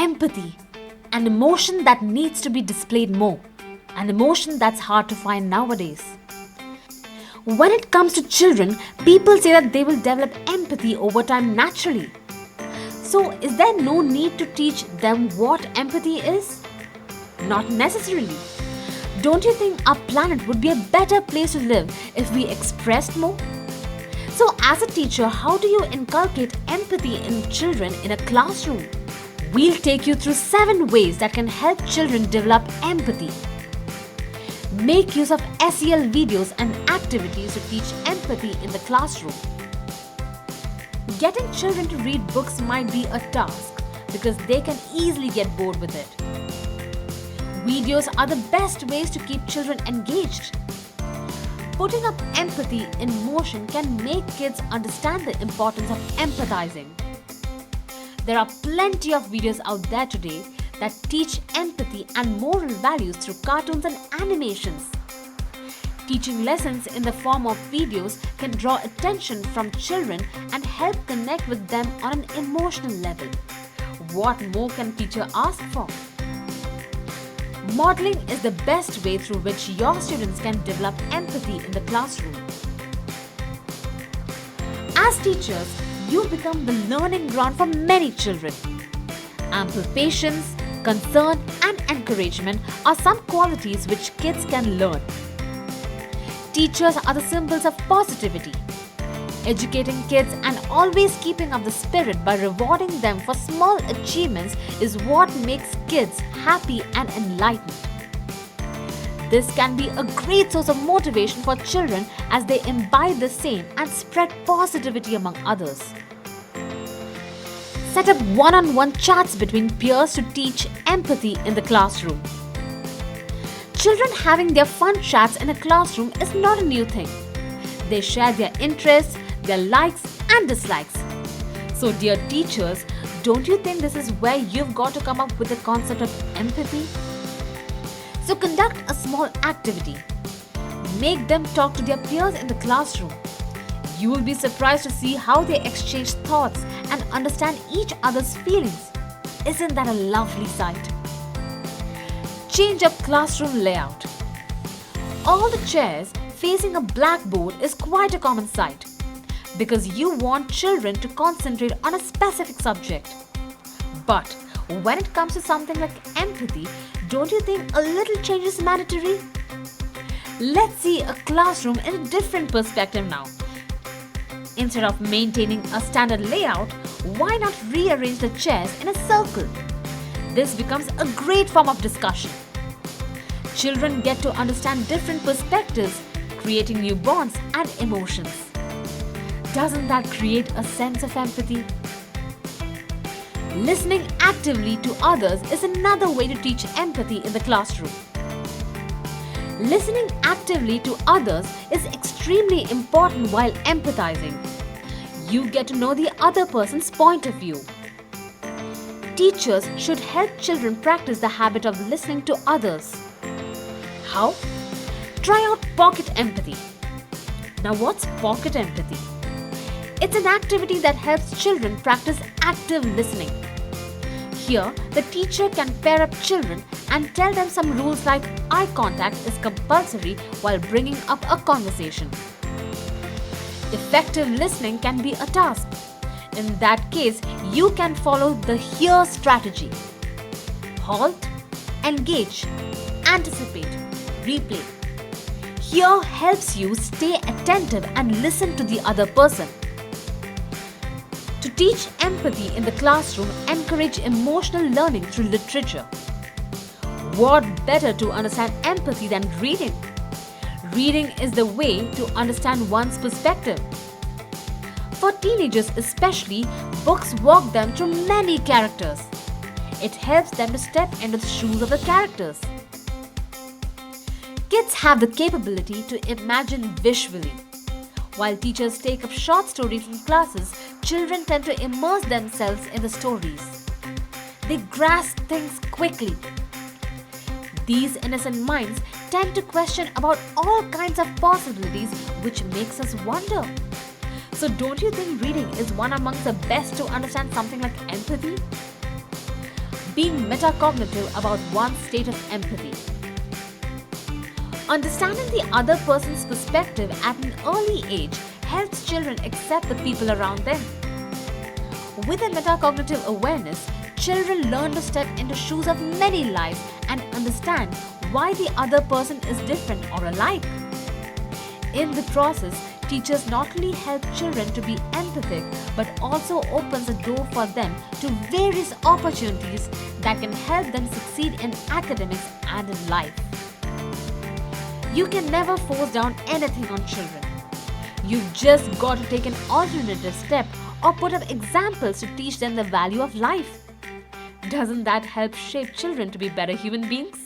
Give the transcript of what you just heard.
empathy, an emotion that needs to be displayed more, an emotion that's hard to find nowadays. When it comes to children, people say that they will develop empathy over time naturally. So, is there no need to teach them what empathy is? Not necessarily. Don't you think our planet would be a better place to live if we expressed more? So, as a teacher, how do you inculcate empathy in children in a classroom? We'll take you through 7 ways that can help children develop empathy. Make use of SEL videos and activities to teach empathy in the classroom. Getting children to read books might be a task because they can easily get bored with it. Videos are the best ways to keep children engaged. Putting up empathy in motion can make kids understand the importance of empathizing. There are plenty of videos out there today that teach empathy and moral values through cartoons and animations. Teaching lessons in the form of videos can draw attention from children and help connect with them on an emotional level. What more can teacher ask for? Modeling is the best way through which your students can develop empathy in the classroom. As teachers, you become the learning ground for many children. Ample patience, concern and encouragement are some qualities which kids can learn. Teachers are the symbols of positivity. Educating kids and always keeping up the spirit by rewarding them for small achievements is what makes kids happy and enlightened. This can be a great source of motivation for children as they imbibe the same and spread positivity among others. Set up one-on-one chats between peers to teach empathy in the classroom. Children having their fun chats in a classroom is not a new thing. They share their interests, their likes and dislikes. So dear teachers, don't you think this is where you've got to come up with the concept of empathy? So conduct a small activity. Make them talk to their peers in the classroom. You will be surprised to see how they exchange thoughts and understand each other's feelings. Isn't that a lovely sight? Change up classroom layout. All the chairs facing a blackboard is quite a common sight because you want children to concentrate on a specific subject. But when it comes to something like empathy, don't you think a little change is mandatory? Let's see a classroom in a different perspective now. Instead of maintaining a standard layout, why not rearrange the chairs in a circle? This becomes a great form of discussion. Children get to understand different perspectives, creating new bonds and emotions. Doesn't that create a sense of empathy? Listening actively to others is another way to teach empathy in the classroom. Listening actively to others is extremely important while empathizing. You get to know the other person's point of view. Teachers should help children practice the habit of listening to others. How? Try out pocket empathy. Now what's pocket empathy? It's an activity that helps children practice active listening. Here, the teacher can pair up children and tell them some rules like eye contact is compulsory while bringing up a conversation. Effective listening can be a task. In that case, you can follow the HEAR strategy. Halt, engage, anticipate, replay. HEAR helps you stay attentive and listen to the other person. To teach empathy in the classroom, encourage emotional learning through literature. What better to understand empathy than reading? Reading is the way to understand one's perspective. For teenagers especially, books walk them through many characters. It helps them to step into the shoes of the characters. Kids have the capability to imagine visually. While teachers take up short stories from classes, children tend to immerse themselves in the stories. They grasp things quickly. These innocent minds tend to question about all kinds of possibilities, which makes us wonder. So don't you think reading is one amongst the best to understand something like empathy? being metacognitive about one's state of empathy. Understanding the other person's perspective at an early age helps children accept the people around them. With a metacognitive awareness, children learn to step into the shoes of many lives and understand why the other person is different or alike. In the process, teachers not only help children to be empathic but also opens a door for them to various opportunities that can help them succeed in academics and in life. You can never force down anything on children. You've just got to take an alternative step or put up examples to teach them the value of life. Doesn't that help shape children to be better human beings?